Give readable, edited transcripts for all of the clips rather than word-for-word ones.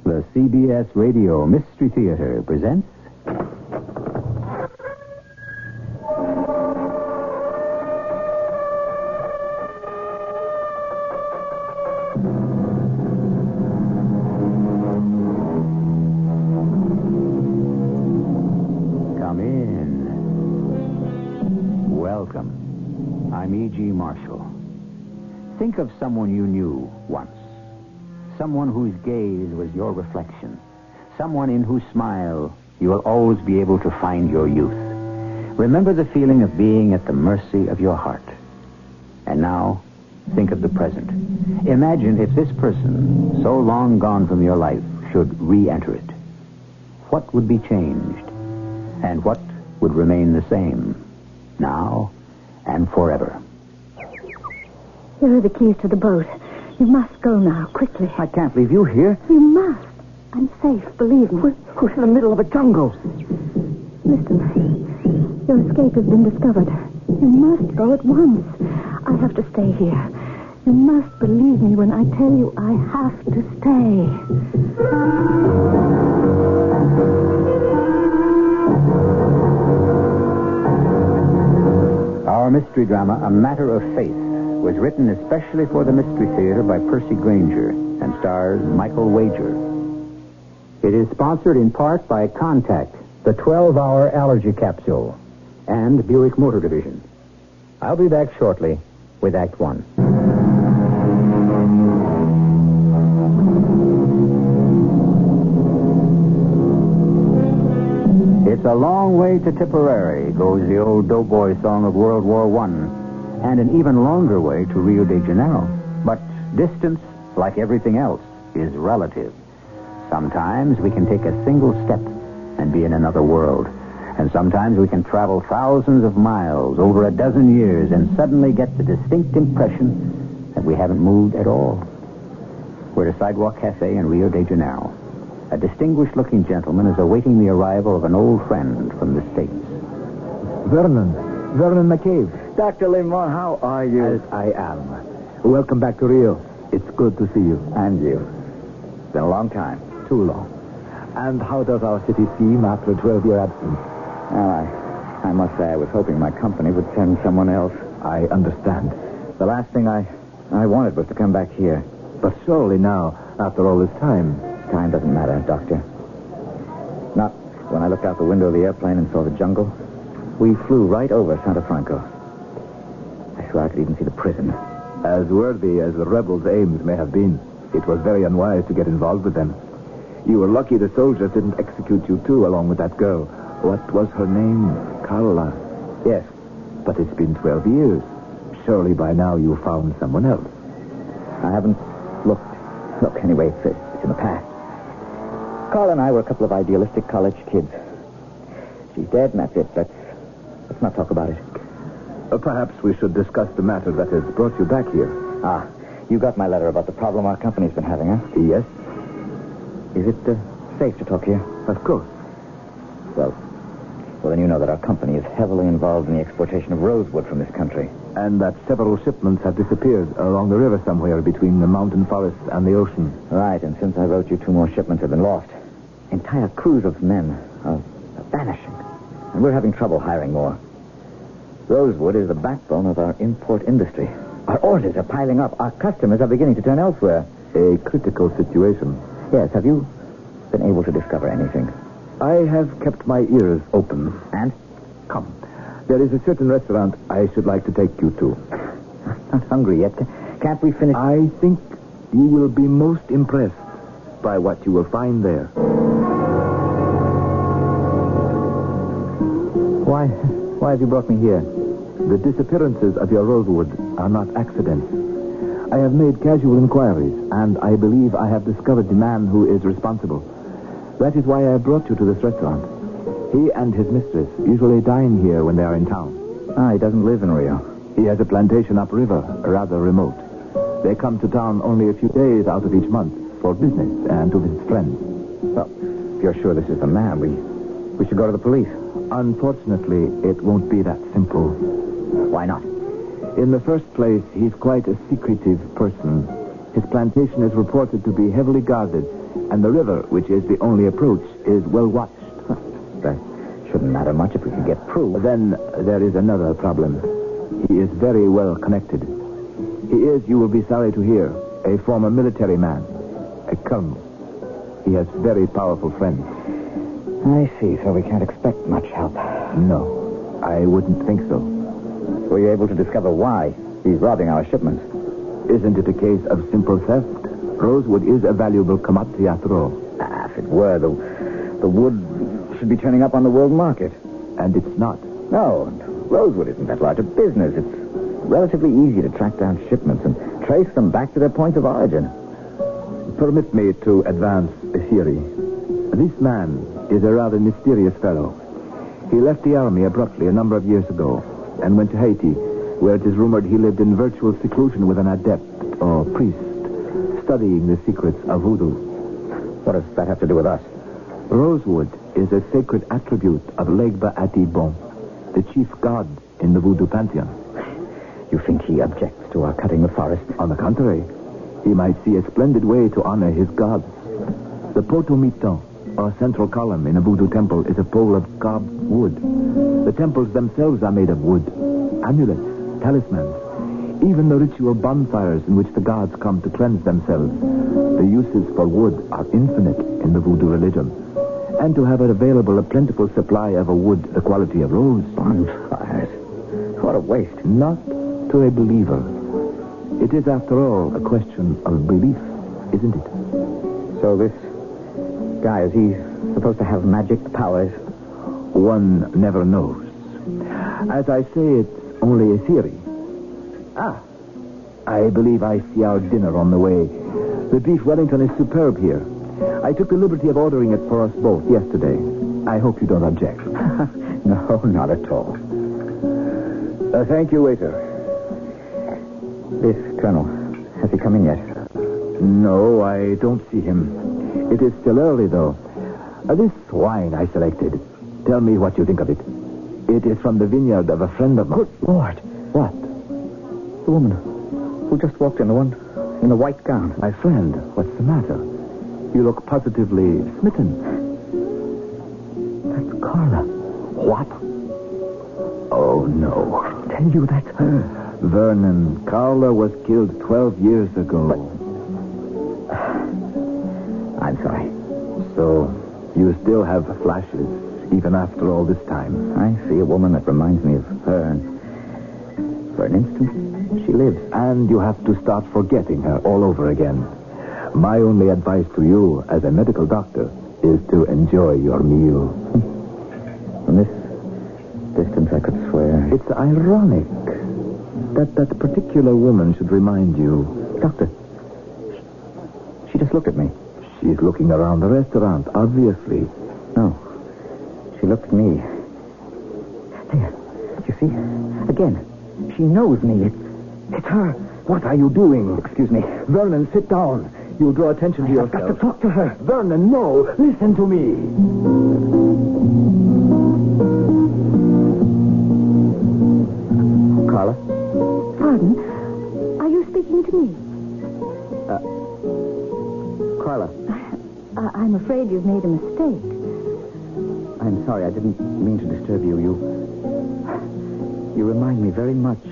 The CBS Radio Mystery Theater presents... Come in. Welcome. I'm E.G. Marshall. Think of someone you knew once. Someone whose gaze was your reflection. Someone in whose smile you will always be able to find your youth. Remember the feeling of being at the mercy of your heart. And now, think of the present. Imagine if this person, so long gone from your life, should re-enter it. What would be changed? And what would remain the same, now and forever? Here are the keys to the boat. You must go now, quickly. I can't leave you here. You must. I'm safe, believe me. We're in the middle of a jungle. Listen, your escape has been discovered. You must go at once. I have to stay here. You must believe me when I tell you I have to stay. Our mystery drama, A Matter of Faith, was written especially for the Mystery Theater by Percy Granger and stars Michael Wager. It is sponsored in part by Contact, the 12-hour allergy capsule, and Buick Motor Division. I'll be back shortly with Act One. It's a long way to Tipperary, goes the old doughboy song of World War I. And an even longer way to Rio de Janeiro. But distance, like everything else, is relative. Sometimes we can take a single step and be in another world. And sometimes we can travel thousands of miles over a dozen years and suddenly get the distinct impression that we haven't moved at all. We're at a sidewalk cafe in Rio de Janeiro. A distinguished-looking gentleman is awaiting the arrival of an old friend from the States. Vernon McCabe. Dr. Limon, how are you? As I am. Welcome back to Rio. It's good to see you. And you. It's been a long time. Too long. And how does our city seem after a 12-year absence? Well, I must say I was hoping my company would send someone else. I understand. The last thing I wanted was to come back here. But surely now, after all this time... Time doesn't matter, Doctor. Not when I looked out the window of the airplane and saw the jungle. We flew right over Santa Franco. I swear I could even see the prison. As worthy as the rebels' aims may have been, it was very unwise to get involved with them. You were lucky the soldiers didn't execute you too, along with that girl. What was her name? Carla. Yes. But it's been 12 years. Surely by now you found someone else. I haven't looked. Look, anyway, it's in the past. Carl and I were a couple of idealistic college kids. She's dead, and that's it. Let's not talk about it. Perhaps we should discuss the matter that has brought you back here. Ah, you got my letter about the problem our company's been having, huh? Yes. Is it safe to talk here? Of course. Well, then you know that our company is heavily involved in the exportation of rosewood from this country. And that several shipments have disappeared along the river somewhere between the mountain forest and the ocean. Right, and since I wrote you, 2 more shipments have been lost. Entire crews of men are vanishing. And we're having trouble hiring more. Rosewood is the backbone of our import industry. Our orders are piling up. Our customers are beginning to turn elsewhere. A critical situation. Yes, have you been able to discover anything? I have kept my ears open. And? Come. There is a certain restaurant I should like to take you to. I'm not hungry yet. Can't we finish? I think you will be most impressed by what you will find there. Why have you brought me here? The disappearances of your rosewood are not accidents. I have made casual inquiries, and I believe I have discovered the man who is responsible. That is why I brought you to this restaurant. He and his mistress usually dine here when they are in town. He doesn't live in Rio. He has a plantation upriver, rather remote. They come to town only a few days out of each month for business and to visit friends. Well, if you're sure this is the man, we should go to the police. Unfortunately, it won't be that simple. Why not? In the first place, he's quite a secretive person. His plantation is reported to be heavily guarded, and the river, which is the only approach, is well watched. That shouldn't matter much if we could get proof. Then there is another problem. He is very well connected. He is, you will be sorry to hear, a former military man, a colonel. He has very powerful friends. I see, so we can't expect much help. No, I wouldn't think so. Were you able to discover why he's robbing our shipments? Isn't it a case of simple theft? Rosewood is a valuable commodity after all. If it were, the wood should be turning up on the world market. And it's not. No, rosewood isn't that large a business. It's relatively easy to track down shipments and trace them back to their point of origin. Permit me to advance a theory. This man is a rather mysterious fellow. He left the army abruptly a number of years ago and went to Haiti, where it is rumored he lived in virtual seclusion with an adept or priest, studying the secrets of voodoo. What does that have to do with us? Rosewood is a sacred attribute of Legba Atibon, the chief god in the voodoo pantheon. You think he objects to our cutting the forest? On the contrary, he might see a splendid way to honor his gods. The potomiton, or central column in a voodoo temple, is a pole of carved wood. The temples themselves are made of wood. Amulets, talismans, even the ritual bonfires in which the gods come to cleanse themselves. The uses for wood are infinite in the voodoo religion. And to have it available a plentiful supply of a wood the quality of rose. Bonfires? What a waste. Not to a believer. It is, after all, a question of belief, isn't it? So this guy, is he supposed to have magic powers? One never knows. As I say, it's only a theory. I believe I see our dinner on the way. The beef Wellington is superb here. I took the liberty of ordering it for us both yesterday. I hope you don't object. No, not at all. Thank you, waiter. This colonel, has he come in yet? No, I don't see him. It is still early, though. This wine I selected. Tell me what you think of it. It is from the vineyard of a friend of mine. Good Lord. What? The woman who just walked in, the one in the white gown. My friend, what's the matter? You look positively smitten. That's Carla. What? Oh, no. I tell you, that's her. Vernon, Carla was killed 12 years ago. But I'm sorry. So, you still have flashes, even after all this time. I see a woman that reminds me of her, and for an instant, she lives. And you have to start forgetting her all over again. My only advice to you, as a medical doctor, is to enjoy your meal. From this distance, I could swear. It's ironic that particular woman should remind you. Doctor, she just looked at me. She's looking around the restaurant, obviously. No, she looked at me. There, you see? Again, she knows me. It's her. What are you doing? Excuse me. Vernon, sit down. You'll draw attention to I've yourself. got to talk to her. Vernon, no. Listen to me. Carla? Pardon? Are you speaking to me? Carla, I'm afraid you've made a mistake. I'm sorry. I didn't mean to disturb you. You remind me very much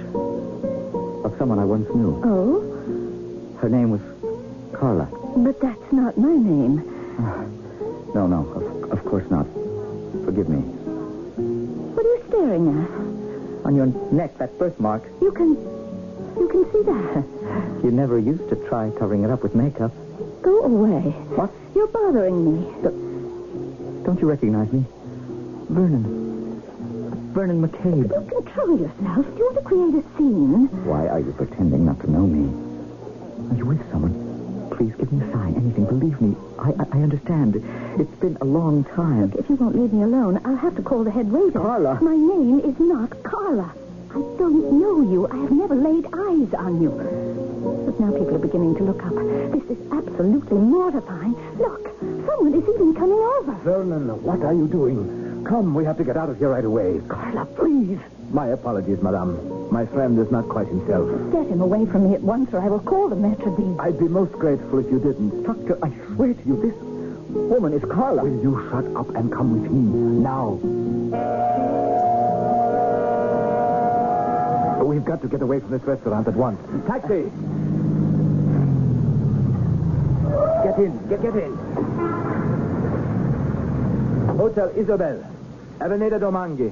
of someone I once knew. Oh? Her name was Carla. But that's not my name. No, of course not. Forgive me. What are you staring at? On your neck, that birthmark. You can see that. You never used to try covering it up with makeup. Go away. What? You're bothering me. Don't you recognize me? Vernon McCabe. You control yourself. You want to create a scene. Why are you pretending not to know me? Are you with someone? Please give me a sign. Anything. Believe me. I understand. It's been a long time. Look, if you won't leave me alone, I'll have to call the head waiter. Carla. My name is not Carla. I don't know you. I have never laid eyes on you. But now people are beginning to look up. This is absolutely mortifying. Look, someone is even coming over. Vernon, what are you doing? Come, we have to get out of here right away. Carla, please. My apologies, madame. My friend is not quite himself. Get him away from me at once, or I will call the maître d'. I'd be most grateful if you didn't. Doctor, I swear to you, this woman is Carla. Will you shut up and come with me now? We've got to get away from this restaurant at once. Taxi! Get in. Get in. Hotel Isabel. Avenida Domangi.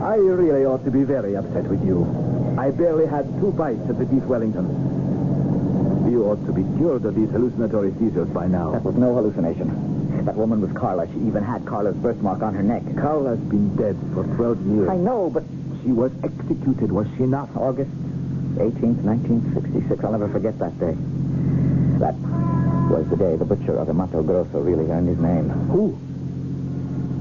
I really ought to be very upset with you. I barely had 2 bites at the beef Wellington. You ought to be cured of these hallucinatory seizures by now. That was no hallucination. That woman was Carla. She even had Carla's birthmark on her neck. Carla's been dead for 12 years. I know, but... She was executed, was she not? August 18th, 1966. I'll never forget that day. That was the day the butcher of the Mato Grosso really earned his name. Who?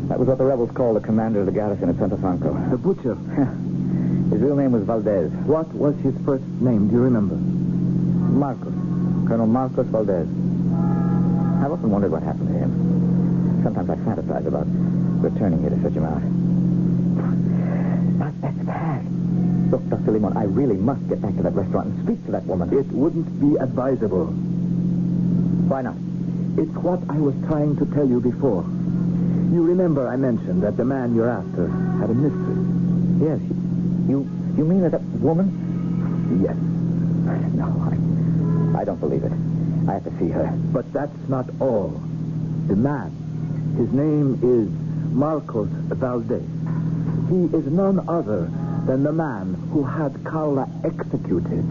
That was what the rebels called the commander of the garrison at Santo Franco. The butcher. His real name was Valdez. What was his first name? Do you remember? Marcos. Colonel Marcos Valdez. I've often wondered what happened to him. Sometimes I fantasize about returning here to search him out. But that's past. Look, Dr. Limon, I really must get back to that restaurant and speak to that woman. It wouldn't be advisable. Why not? It's what I was trying to tell you before. You remember I mentioned that the man you're after had a mistress. Yes. You mean that woman? Yes. No, I don't believe it. I have to see her. But that's not all. The man, his name is Marcos Valdez. He is none other than the man who had Carla executed.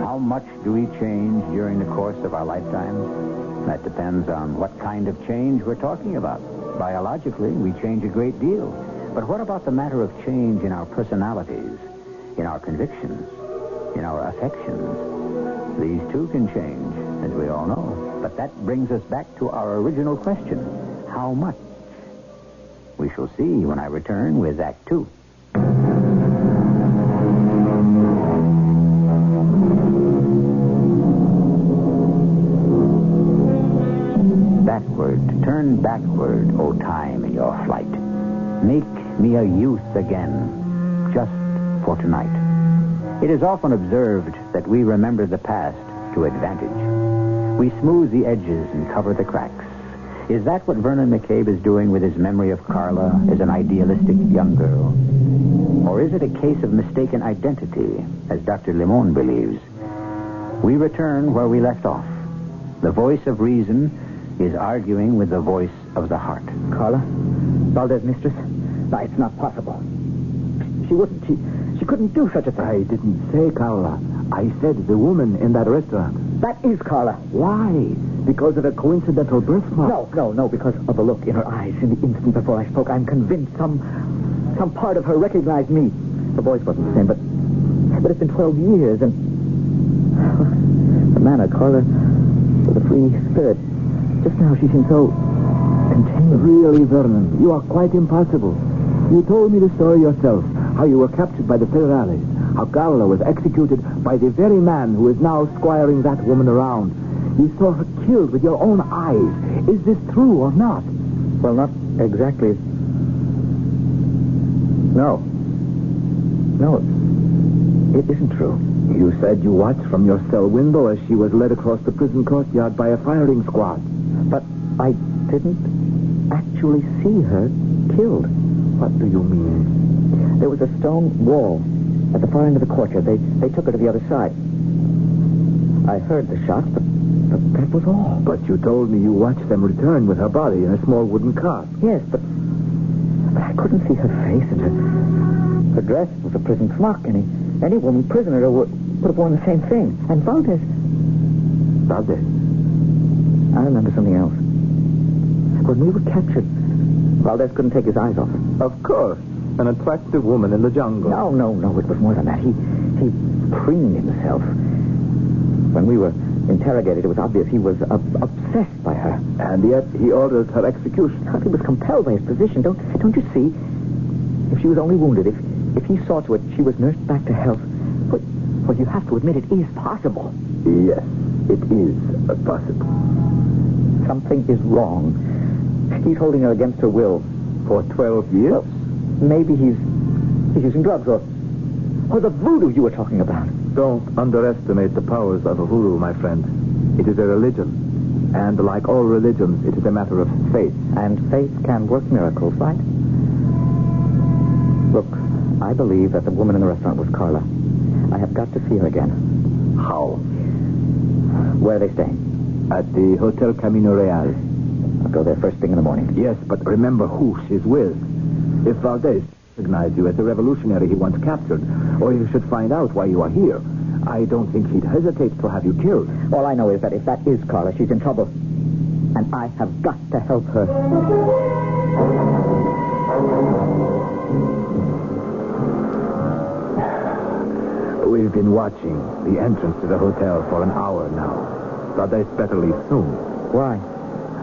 How much do we change during the course of our lifetime? That depends on what kind of change we're talking about. Biologically, we change a great deal. But what about the matter of change in our personalities, in our convictions, in our affections? These too can change, as we all know. But that brings us back to our original question. How much? We shall see when I return with Act 2. Turn backward, O time, in your flight. Make me a youth again, just for tonight. It is often observed that we remember the past to advantage. We smooth the edges and cover the cracks. Is that what Vernon McCabe is doing with his memory of Carla as an idealistic young girl? Or is it a case of mistaken identity, as Dr. Limon believes? We return where we left off. The voice of reason is arguing with the voice of the heart. Carla? Valdez's mistress? No, it's not possible. She wouldn't. She couldn't do such a thing. I didn't say Carla. I said the woman in that restaurant. That is Carla. Why? Because of a coincidental birthmark? No, because of the look in her eyes in the instant before I spoke. I'm convinced some part of her recognized me. Her voice wasn't the same, but it's been 12 years, and the manner, Carla, with a free spirit. Just now she seemed so contained. Really, Vernon, you are quite impossible. You told me the story yourself, how you were captured by the federales, how Carla was executed by the very man who is now squiring that woman around. You saw her killed with your own eyes. Is this true or not? Well, not exactly. No, it isn't true. You said you watched from your cell window as she was led across the prison courtyard by a firing squad. But I didn't actually see her killed. What do you mean? There was a stone wall at the far end of the courtyard. They took her to the other side. I heard the shots, but that was all. But you told me you watched them return with her body in a small wooden cart. Yes, but I couldn't see her face, and her dress was a prison smock. Any woman prisoner would have worn the same thing. And Valdez. I remember something else. When we were captured, Valdez couldn't take his eyes off her. Of course. An attractive woman in the jungle. No. It was more than that. He preened himself. When we were interrogated, it was obvious he was obsessed by her. And yet he ordered her execution. He was compelled by his position. Don't you see? If she was only wounded, if he saw to it she was nursed back to health, well, you have to admit it is possible. Yes, it is possible. Something is wrong. He's holding her against her will. for 12 years. Well, maybe he's using drugs or the voodoo you were talking about. Don't underestimate the powers of a voodoo, my friend. It is a religion. And like all religions, it is a matter of faith. And faith can work miracles, right? Look, I believe that the woman in the restaurant was Carla. I have got to see her again. How? Where are they staying? At the Hotel Camino Real. I'll go there first thing in the morning. Yes, but remember who she's with. If Valdez recognized you as the revolutionary he once captured, or he should find out why you are here, I don't think he'd hesitate to have you killed. All I know is that if that is Carla, she's in trouble. And I have got to help her. We've been watching the entrance to the hotel for an hour now. Valdez better leave soon. Why?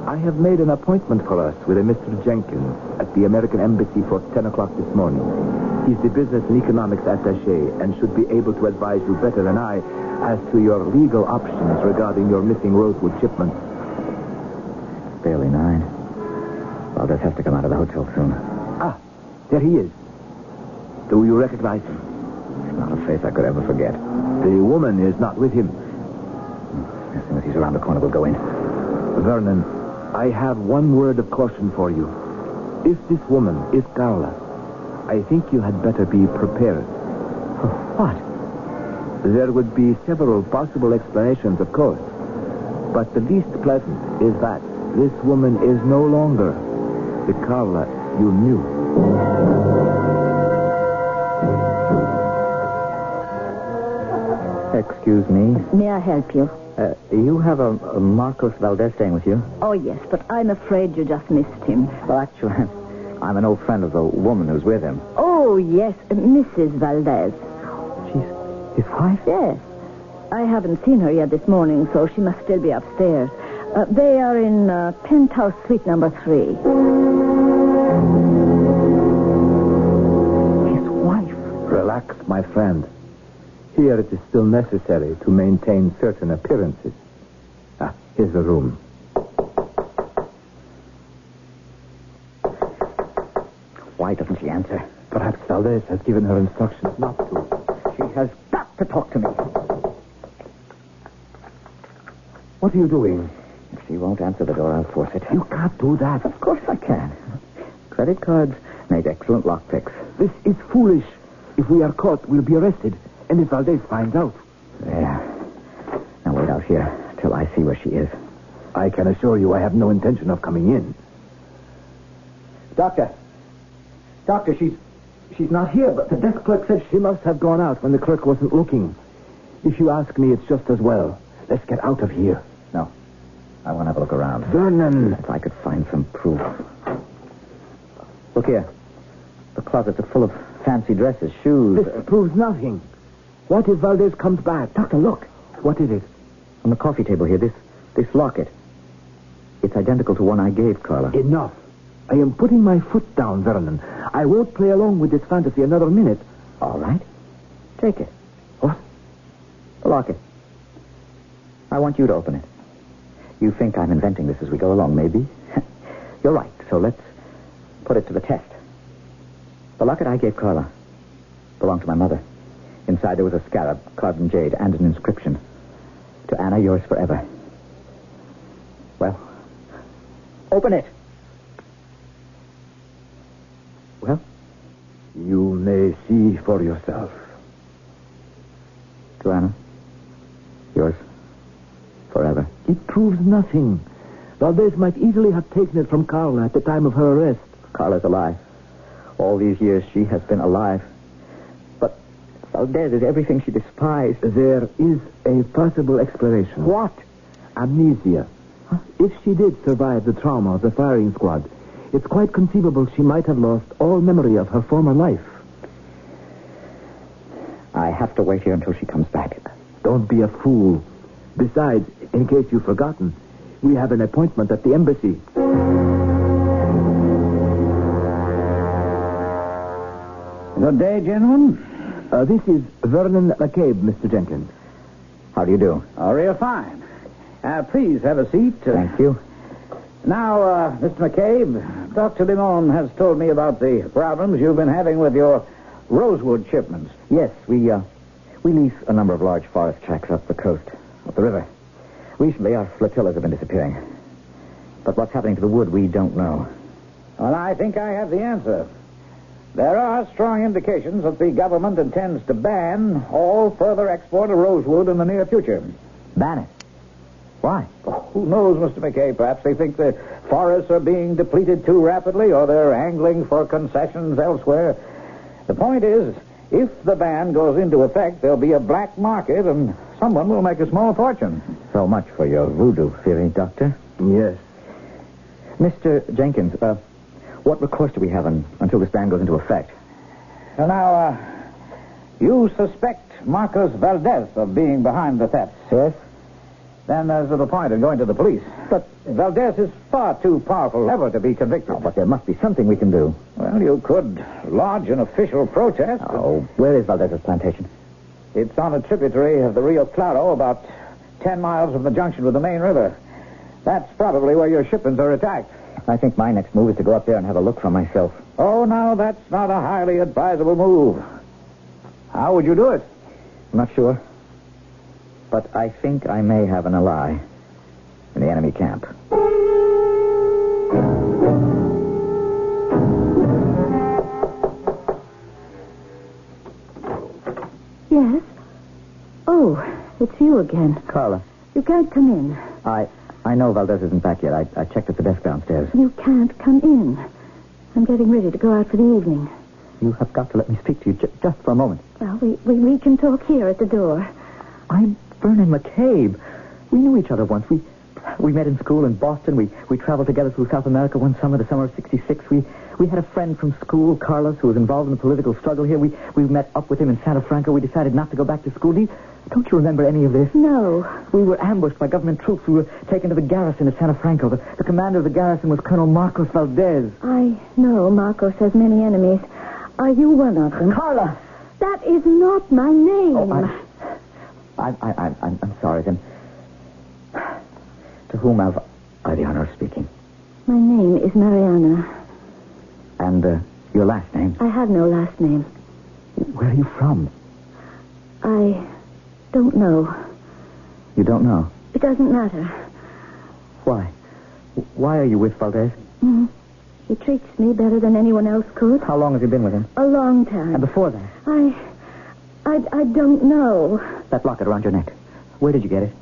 I have made an appointment for us with a Mr. Jenkins at the American Embassy for 10 o'clock this morning. He's the business and economics attaché and should be able to advise you better than I as to your legal options regarding your missing rosewood shipment. It's barely 9. Valdez has to come out of the hotel soon. Ah, there he is. Do you recognize him? It's not a face I could ever forget. The woman is not with him. As soon as he's around the corner, we'll go in. Vernon, I have one word of caution for you. If this woman is Carla, I think you had better be prepared. What? There would be several possible explanations, of course. But the least pleasant is that this woman is no longer the Carla you knew. Excuse me. May I help you? You have a Marcos Valdez staying with you? Oh, yes, but I'm afraid you just missed him. Well, actually, I'm an old friend of the woman who's with him. Oh, yes, Mrs. Valdez. She's his wife? Yes. I haven't seen her yet this morning, so she must still be upstairs. They are in penthouse suite number 3. His wife? Relax, my friend. Here it is still necessary to maintain certain appearances. Ah, here's the room. Why doesn't she answer? Perhaps Valdez has given her instructions not to. She has got to talk to me. What are you doing? If she won't answer the door, I'll force it. You can't do that. Of course I can. Credit cards make excellent lockpicks. This is foolish. If we are caught, we'll be arrested. And if Valdez finds out... There. Now wait out here till I see where she is. I can assure you I have no intention of coming in. Doctor, she's not here, but the desk clerk said She must have gone out when the clerk wasn't looking. If you ask me, it's just as well. Let's get out of here. No. I want to have a look around. Vernon! If I could find some proof. Look here. The closets are full of fancy dresses, shoes. This proves nothing. What if Valdez comes back? Doctor, look. What is it? On the coffee table here, this locket. It's identical to one I gave Carla. Enough. I am putting my foot down, Vernon. I won't play along with this fantasy another minute. All right. Take it. What? The locket. I want you to open it. You think I'm inventing this as we go along, maybe? You're right, so let's put it to the test. The locket I gave Carla belonged to my mother. Inside there was a scarab, carved in jade, and an inscription. To Anna, yours forever. Well, open it. Well? You may see for yourself. To Anna, yours forever. It proves nothing. Valdez might easily have taken it from Carla at the time of her arrest. Carla's alive. All these years she has been alive. But Valdez is everything she despised. There is a possible explanation. What? Amnesia. Huh? If she did survive the trauma of the firing squad, it's quite conceivable she might have lost all memory of her former life. I have to wait here until she comes back. Don't be a fool. Besides, in case you've forgotten, we have an appointment at the embassy. Good day, gentlemen. This is Vernon McCabe, Mr. Jenkins. How do you do? Oh, real fine. Please have a seat. Thank you. Now, Mr. McCabe, Dr. Limon has told me about the problems you've been having with your rosewood shipments. Yes, we lease a number of large forest tracts up the coast, up the river. Recently, our flotillas have been disappearing. But what's happening to the wood, we don't know. Well, I think I have the answer. There are strong indications that the government intends to ban all further export of rosewood in the near future. Ban it? Why? Oh, who knows, Mr. McKay? Perhaps they think the forests are being depleted too rapidly, or they're angling for concessions elsewhere. The point is, if the ban goes into effect, there'll be a black market, and someone will make a small fortune. So much for your voodoo theory, Doctor. Yes. Mr. Jenkins, what recourse do we have until this ban goes into effect? So now, you suspect Marcos Valdez of being behind the thefts. Yes? Then there's little point in going to the police. But Valdez is far too powerful ever to be convicted. Oh, but there must be something we can do. Well, you could lodge an official protest. Oh, where is Valdez's plantation? It's on a tributary of the Rio Claro, about 10 miles from the junction with the main river. That's probably where your shipments are attacked. I think my next move is to go up there and have a look for myself. Oh, now, that's not a highly advisable move. How would you do it? I'm not sure. But I think I may have an ally in the enemy camp. Yes? Oh, it's you again. Carla, You can't come in. I know Valdez isn't back yet. I checked at the desk downstairs. You can't come in. I'm getting ready to go out for the evening. You have got to let me speak to you just for a moment. Well, we can talk here at the door. I'm Vernon McCabe. We knew each other once. We met in school in Boston. We traveled together through South America one summer, the summer of '66. We had a friend from school, Carlos, who was involved in the political struggle here. We met up with him in Santa Franca. We decided not to go back to school. Don't you remember any of this? No. We were ambushed by government troops. We were taken to the garrison at Santa Franca. The commander of the garrison was Colonel Marcos Valdez. I know Marcos has many enemies. Are you one of them? Carla! That is not my name. Oh, I'm sorry, then. To whom have I the honor of speaking? My name is Mariana. And your last name? I have no last name. Where are you from? I don't know. You don't know? It doesn't matter. Why? Why are you with Valdez? Mm-hmm. He treats me better than anyone else could. How long have you been with him? A long time. And before that? I don't know. That locket around your neck. Where did you get it?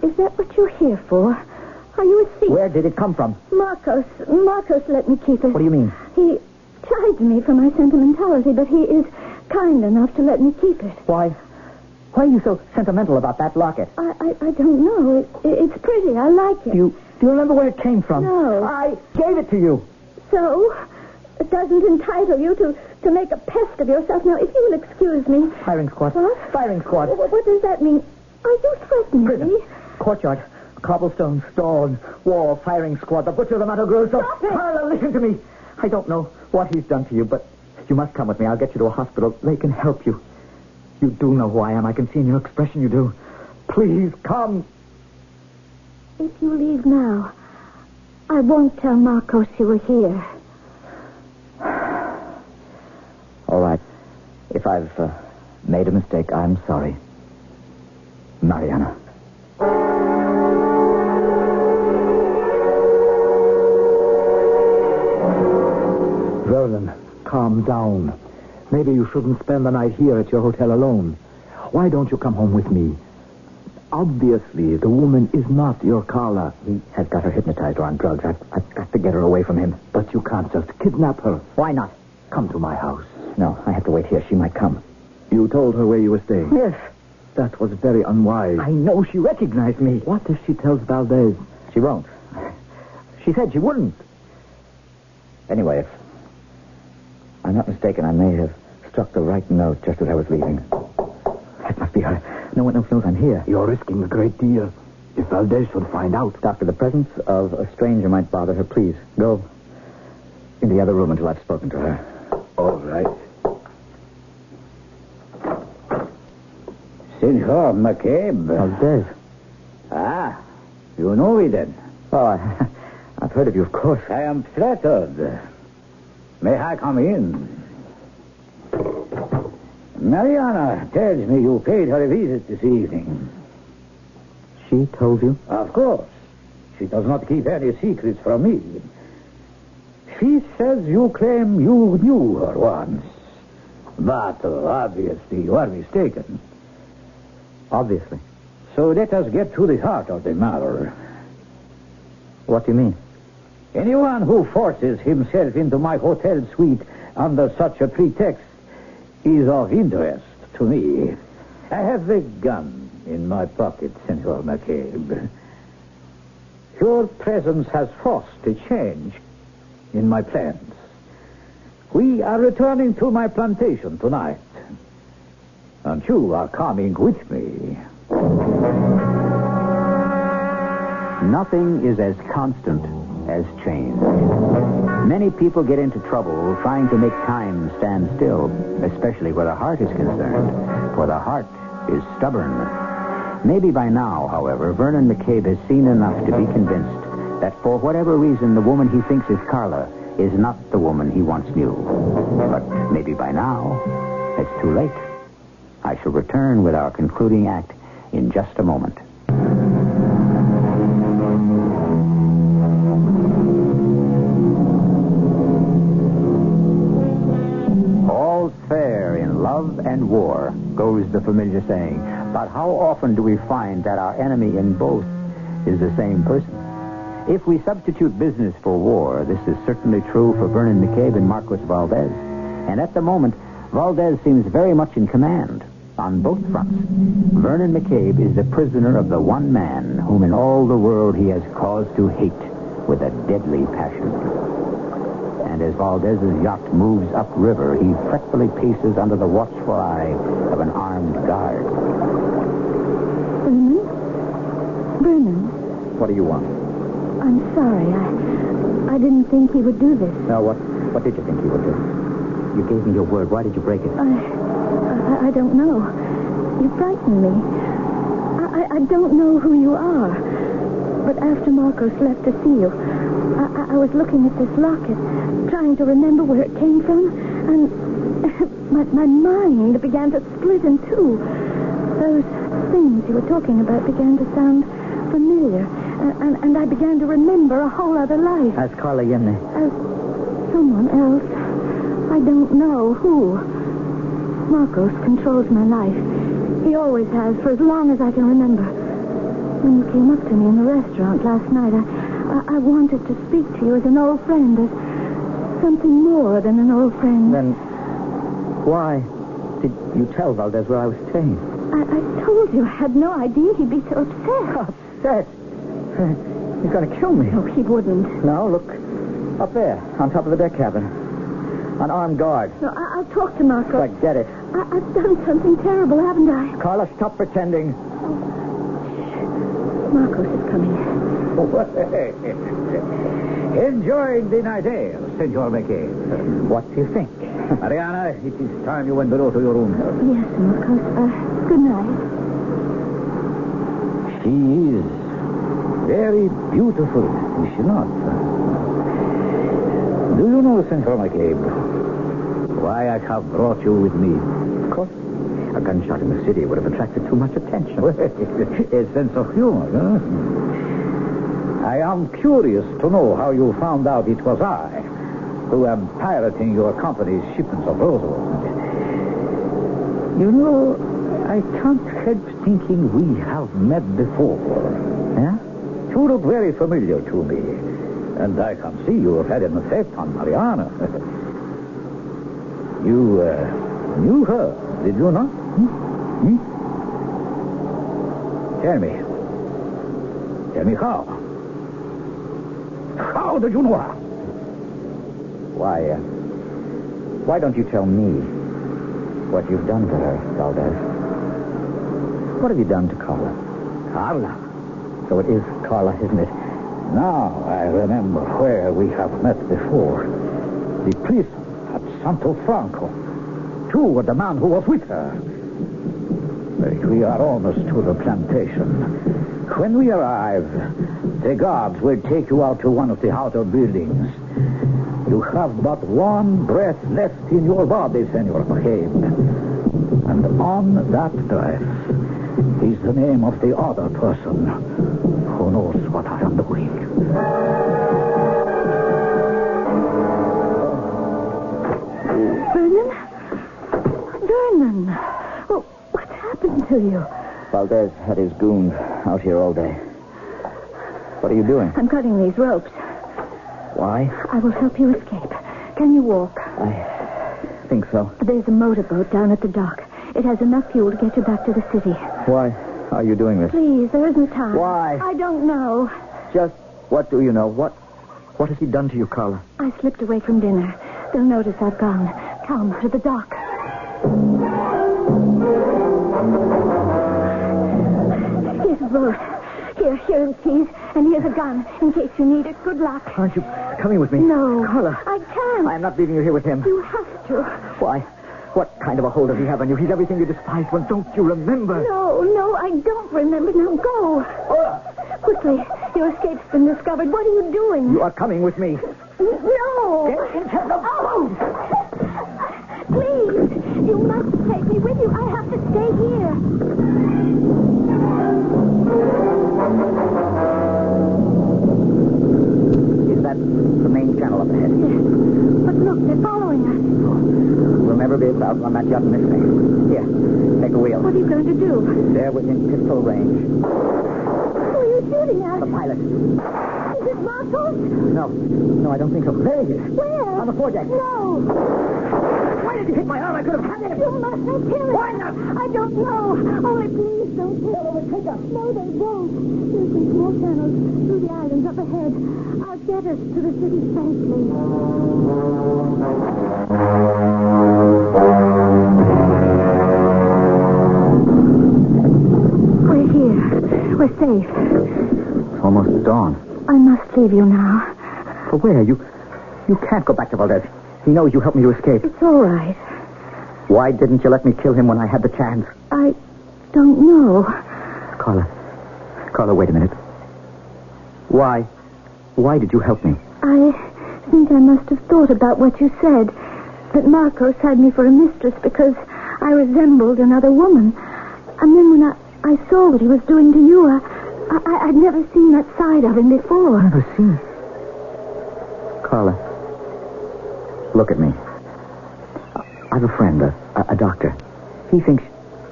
Is that what you're here for? Are you a thief? Where did it come from? Marcos let me keep it. What do you mean? He chides me for my sentimentality, but he is kind enough to let me keep it. Why are you so sentimental about that locket? I don't know. It's pretty. I like it. Do you remember where it came from? No. I gave it to you. So? It doesn't entitle you to make a pest of yourself. Now, if you will excuse me... Firing squad. What? Firing squad. What does that mean? Are you threatening Prison. me? Courtyard. Cobblestone. Stone. Wall. Firing squad. The butcher, the Mato Grosso. Stop it! Carla, listen to me. I don't know what he's done to you, but you must come with me. I'll get you to a hospital. They can help you. You do know who I am. I can see in your expression you do. Please, come. If you leave now, I won't tell Marcos you were here. All right. If I've made a mistake, I'm sorry. Mariana. Vernon, calm down. Maybe you shouldn't spend the night here at your hotel alone. Why don't you come home with me? Obviously, the woman is not your Carla. He has got her hypnotized or on drugs. I've got to get her away from him. But you can't just kidnap her. Why not? Come to my house. No, I have to wait here. She might come. You told her where you were staying. Yes. That was very unwise. I know she recognized me. What if she tells Valdez? She won't. She said she wouldn't. Anyway, if I'm not mistaken, I may have struck the right note just as I was leaving. That must be her. No one else knows I'm here. You're risking a great deal. If Valdez should find out. Doctor, the presence of a stranger might bother her. Please, go in the other room until I've spoken to her. All right. Senor McCabe. Valdez. Ah, you know he did. Oh, I've heard of you, of course. I am flattered. May I come in? Mariana tells me you paid her a visit this evening. She told you? Of course. She does not keep any secrets from me. She says you claim you knew her once. But obviously you are mistaken. Obviously. So let us get to the heart of the matter. What do you mean? Anyone who forces himself into my hotel suite under such a pretext is of interest to me. I have a gun in my pocket, Senor McCabe. Your presence has forced a change in my plans. We are returning to my plantation tonight. And you are coming with me. Nothing is as constant as change. Many people get into trouble trying to make time stand still, especially where the heart is concerned, for the heart is stubborn. Maybe by now, however, Vernon McCabe has seen enough to be convinced that for whatever reason the woman he thinks is Carla is not the woman he once knew. But maybe by now, it's too late. I shall return with our concluding act in just a moment. All's fair in love and war, goes the familiar saying. But how often do we find that our enemy in both is the same person? If we substitute business for war, this is certainly true for Vernon McCabe and Marcos Valdez. And at the moment, Valdez seems very much in command on both fronts. Vernon McCabe is the prisoner of the one man whom in all the world he has cause to hate with a deadly passion. And as Valdez's yacht moves upriver, he fretfully paces under the watchful eye of an armed guard. Vernon? What do you want? I'm sorry. I didn't think he would do this. No, what did you think he would do? You gave me your word. Why did you break it? I don't know. You frightened me. I don't know who you are. But after Marcos left to see you, I was looking at this locket, trying to remember where it came from, and my mind began to split in two. Those things you were talking about began to sound familiar, and I began to remember a whole other life. As Carla Yemne. As someone else. I don't know who. Marcos controls my life. He always has for as long as I can remember. When you came up to me in the restaurant last night, I wanted to speak to you as an old friend, as something more than an old friend. Then why did you tell Valdez where I was staying? I told you I had no idea he'd be so upset. Upset? He's going to kill me. No, he wouldn't. No, look. Up there, on top of the deck cabin. An armed guard. No, I'll talk to Marcos. Forget it. I've done something terrible, haven't I? Carla, stop pretending. Marcos is coming. Enjoying the night air, Senor McCabe. What do you think? Mariana, it is time you went below to your room. Yes, Marcos. Good night. She is very beautiful, is she not? Do you know, Senor McCabe, why I have brought you with me? Of course. A gunshot in the city would have attracted too much attention. A sense of humor, huh? I am curious to know how you found out it was I who am piloting your company's shipments of rosewood. You know, I can't help thinking we have met before. Yeah? You look very familiar to me. And I can see you have had an effect on Mariana. You knew her, did you not? Hmm? Tell me how. How did you know her? Why don't you tell me what you've done to her, Valdez? What have you done to Carla? Carla? So it is Carla, isn't it? Now I remember where we have met before. The prison at Santo Franco. You were the man who was with her. We are almost to the plantation. When we arrive, the guards will take you out to one of the outer buildings. You have but one breath left in your body, Senor McCabe. And on that breath is the name of the other person who knows what I am doing. Vernon! Oh, what's happened to you? Valdez had his goons out here all day. What are you doing? I'm cutting these ropes. Why? I will help you escape. Can you walk? I think so. There's a motorboat down at the dock. It has enough fuel to get you back to the city. Why are you doing this? Please, there isn't time. Why? I don't know. Just what do you know? What has he done to you, Carla? I slipped away from dinner. They'll notice I've gone. Come, to the dock. Here's a boat. Here are the keys, and here's a gun, in case you need it. Good luck. Aren't you coming with me? No. Carla. I can't. I am not leaving you here with him. You have to. Why? What kind of a hold does he have on you? He's everything you despise. Well, don't you remember? No, I don't remember. Now go. Quickly. Your escape's been discovered. What are you doing? You are coming with me. No. Get into the boat. Please. You must take me with you. I have to stay here. Is that the main channel up ahead? Yes. But look, they're following us. We'll never be able to outrun that yacht in this thing. Here, take the wheel. What are you going to do? They're within pistol range. Who are you shooting at? The pilot. Is it Marcos? No, I don't think so. There he is. Where? On the foredeck. No. Why did you hit my arm? I could have had him. You mustn't kill him. Why not? I don't know. Only please don't kill him. Take us. No, they won't. There's some small channels through the islands up ahead. I'll get us to the city safely. We're here. We're safe. It's almost dawn. I must leave you now. For where? You can't go back to Valdez. He knows you helped me to escape. It's all right. Why didn't you let me kill him when I had the chance? I don't know. Carla, wait a minute. Why did you help me? I think I must have thought about what you said. That Marcos had me for a mistress because I resembled another woman. And then when I saw what he was doing to you, I'd never seen that side of him before. Never seen. Carla, look at me. I have a friend, a doctor. He thinks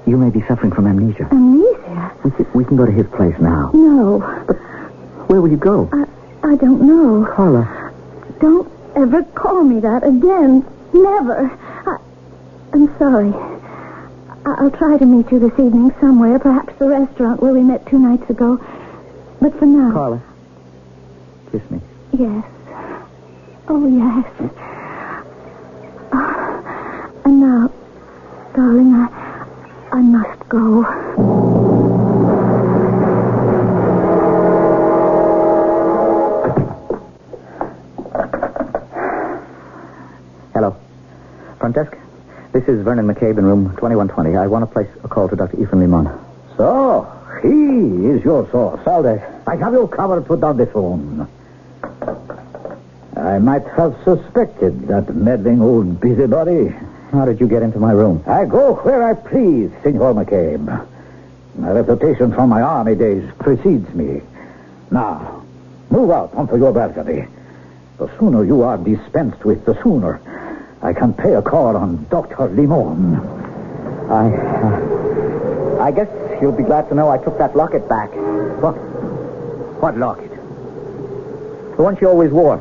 you may be suffering from amnesia. Amnesia? We can go to his place now. No. But where will you go? I don't know. Carla. Don't ever call me that again. Never. I'm sorry. I'll try to meet you this evening somewhere, perhaps the restaurant where we met 2 nights ago. But for now... Carla, kiss me. Yes. Oh, yes. And now, darling, I must go. Hello. Front desk? This is Vernon McCabe in room 2120. I want to place a call to Dr. Ethan Limon. So, he is your source. Valdez, I have you covered. Put down the phone. I might have suspected that meddling old busybody. How did you get into my room? I go where I please, Senor McCabe. My reputation from my army days precedes me. Now, move out onto your balcony. The sooner you are dispensed with, the sooner I can pay a call on Dr. Limon. I guess you'll be glad to know I took that locket back. What locket? The one she always wore.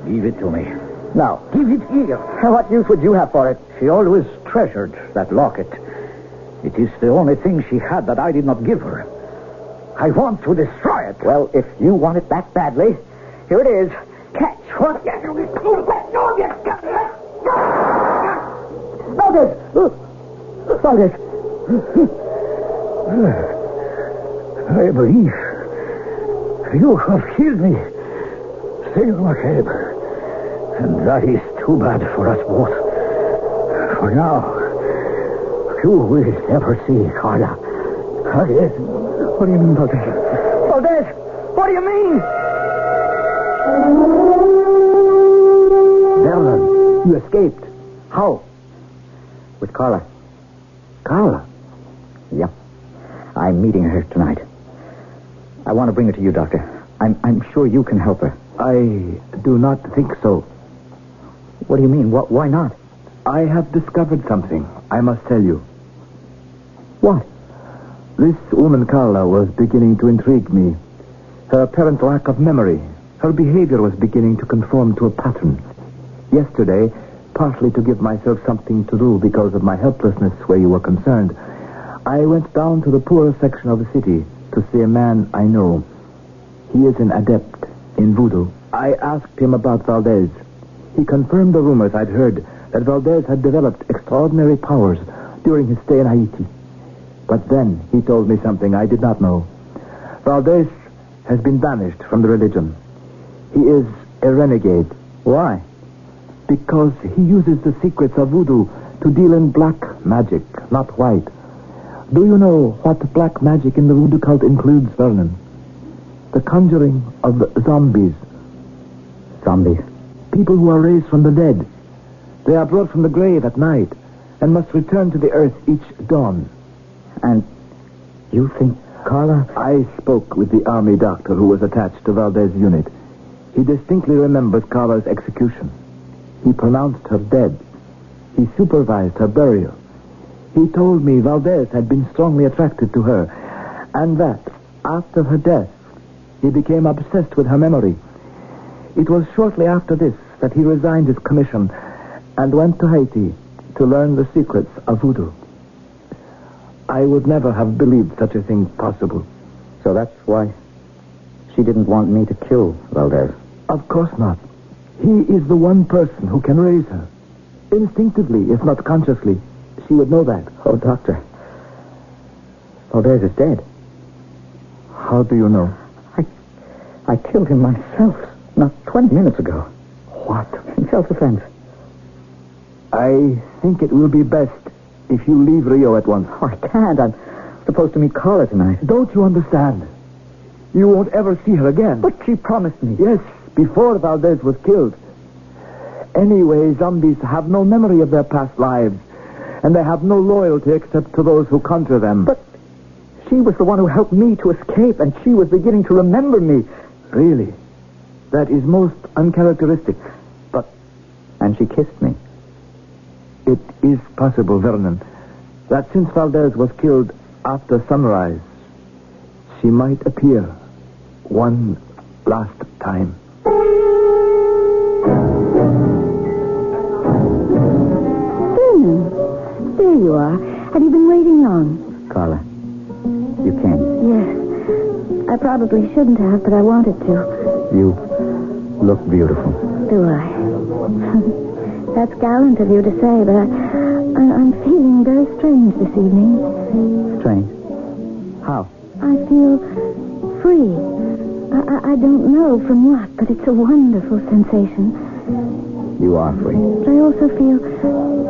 Give it to me. No. Give it here. What use would you have for it? She always treasured that locket. It is the only thing she had that I did not give her. I want to destroy it. Well, if you want it back badly, here it is. Catch. What? Valdez! I believe you have killed me, Senor McCabe. And that is too bad for us both. For now, you will ever see, Carla. Valdez. What do you mean, Valdez? Valdez! What do you mean? Vernon, you escaped. How? With Carla. Carla? Yep. I'm meeting her tonight. I want to bring her to you, Doctor. I'm sure you can help her. I do not think so. What do you mean? Why not? I have discovered something. I must tell you. What? This woman, Carla, was beginning to intrigue me. Her apparent lack of memory. Her behavior was beginning to conform to a pattern. Yesterday, partly to give myself something to do because of my helplessness where you were concerned, I went down to the poorer section of the city to see a man I know. He is an adept in voodoo. I asked him about Valdez. He confirmed the rumors I'd heard that Valdez had developed extraordinary powers during his stay in Haiti. But then he told me something I did not know. Valdez has been banished from the religion. He is a renegade. Why? Because he uses the secrets of voodoo to deal in black magic, not white. Do you know what black magic in the voodoo cult includes, Vernon? The conjuring of zombies. Zombies? People who are raised from the dead. They are brought from the grave at night and must return to the earth each dawn. And you think Carla... I spoke with the army doctor who was attached to Valdez's unit. He distinctly remembers Carla's execution. He pronounced her dead. He supervised her burial. He told me Valdez had been strongly attracted to her, and that, after her death, he became obsessed with her memory. It was shortly after this that he resigned his commission and went to Haiti to learn the secrets of voodoo. I would never have believed such a thing possible. So that's why she didn't want me to kill Valdez. Of course not. He is the one person who can raise her. Instinctively, if not consciously, she would know that. Oh, Doctor. Valdez is dead. How do you know? I killed him myself not 20 minutes ago. What? In self-defense. I think it will be best if you leave Rio at once. Oh, I can't. I'm supposed to meet Carla tonight. Don't you understand? You won't ever see her again. But she promised me. Yes, before Valdez was killed. Anyway, zombies have no memory of their past lives, and they have no loyalty except to those who conjure them. But she was the one who helped me to escape, and she was beginning to remember me. Really? That is most uncharacteristic. But... And she kissed me. It is possible, Vernon, that since Valdez was killed after sunrise, she might appear one last time. There you are. Have you been waiting long? Carla, you came. Yes. I probably shouldn't have, but I wanted to. You look beautiful. Do I? That's gallant of you to say, but I'm feeling very strange this evening. Strange? How? I feel free. I don't know from what, but it's a wonderful sensation. You are free. But I also feel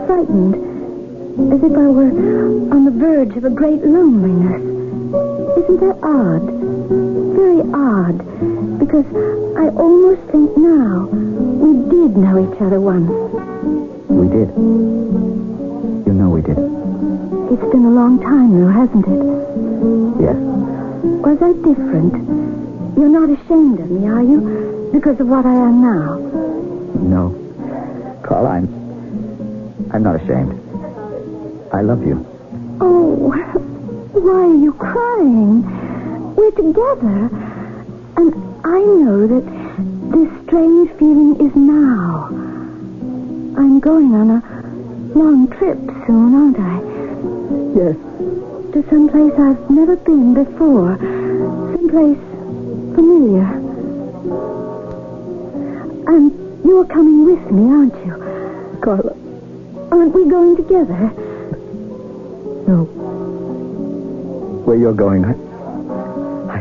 frightened, as if I were on the verge of a great loneliness. Isn't that odd? Very odd, because I almost think now we did know each other once. We did. You know we did. It's been a long time, though, hasn't it? Yes. Was I different? You're not ashamed of me, are you? Because of what I am now? No. Carla, I'm not ashamed. I love you. Oh, why are you crying? We're together. And I know that this strange feeling is now. I'm going on a long trip soon, aren't I? Yes. To someplace I've never been before. Someplace familiar. And you're coming with me, aren't you? Carla. Aren't we going together? No. Where you're going, I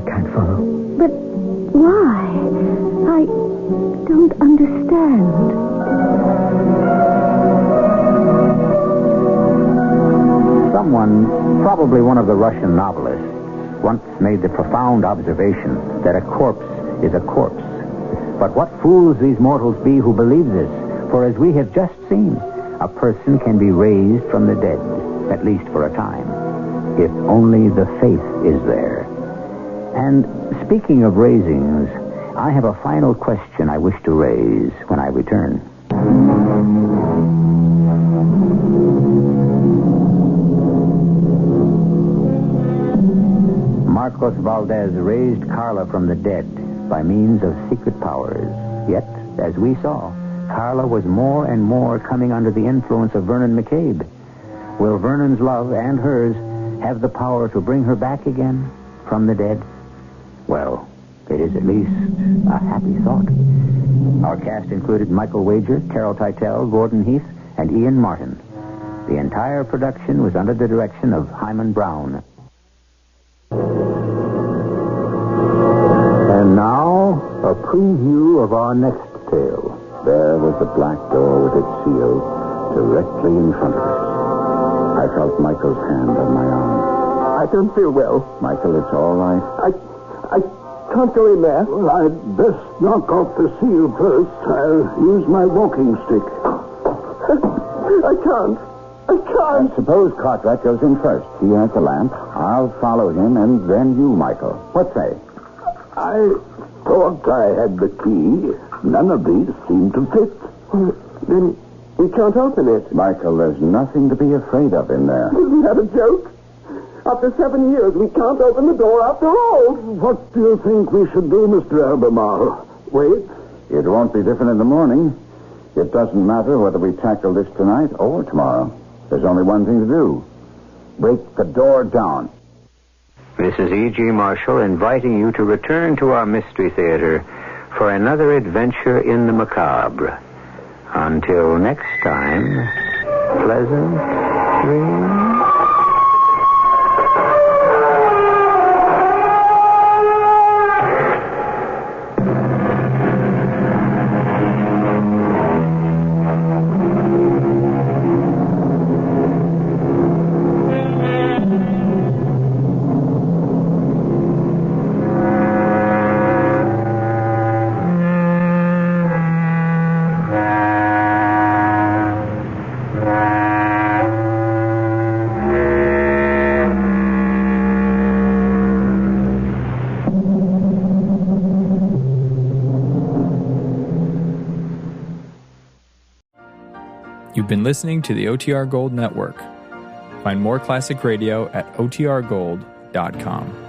can't follow. But why? I don't understand. Someone, probably one of the Russian novelists, once made the profound observation that a corpse is a corpse. But what fools these mortals be who believe this, for as we have just seen, a person can be raised from the dead, at least for a time, if only the faith is there. And speaking of raisings, I have a final question I wish to raise when I return. Marcos Valdez raised Carla from the dead by means of secret powers. Yet, as we saw, Carla was more and more coming under the influence of Vernon McCabe. Will Vernon's love and hers have the power to bring her back again from the dead? Well, it is at least a happy thought. Our cast included Michael Wager, Carol Teitel, Gordon Heath, and Ian Martin. The entire production was under the direction of Hyman Brown. And now, a preview of our next tale. There was the black door with its seal directly in front of us. I felt Michael's hand on my arm. I don't feel well. Michael, it's all right. I can't go in there. Well, I'd best knock off the seal first. I'll use my walking stick. I can't. I suppose Cartwright goes in first. He has the lamp. I'll follow him, and then you, Michael. What say? I thought I had the key. None of these seem to fit. Then we can't open it. Michael, there's nothing to be afraid of in there. Isn't that a joke? After 7 years, we can't open the door after all. What do you think we should do, Mr. Albemarle? Wait? It won't be different in the morning. It doesn't matter whether we tackle this tonight or tomorrow. There's only one thing to do. Break the door down. This is E.G. Marshall inviting you to return to our Mystery Theater for another adventure in the macabre. Until next time, pleasant dreams. You've been listening to the OTR Gold Network. Find more classic radio at otrgold.com.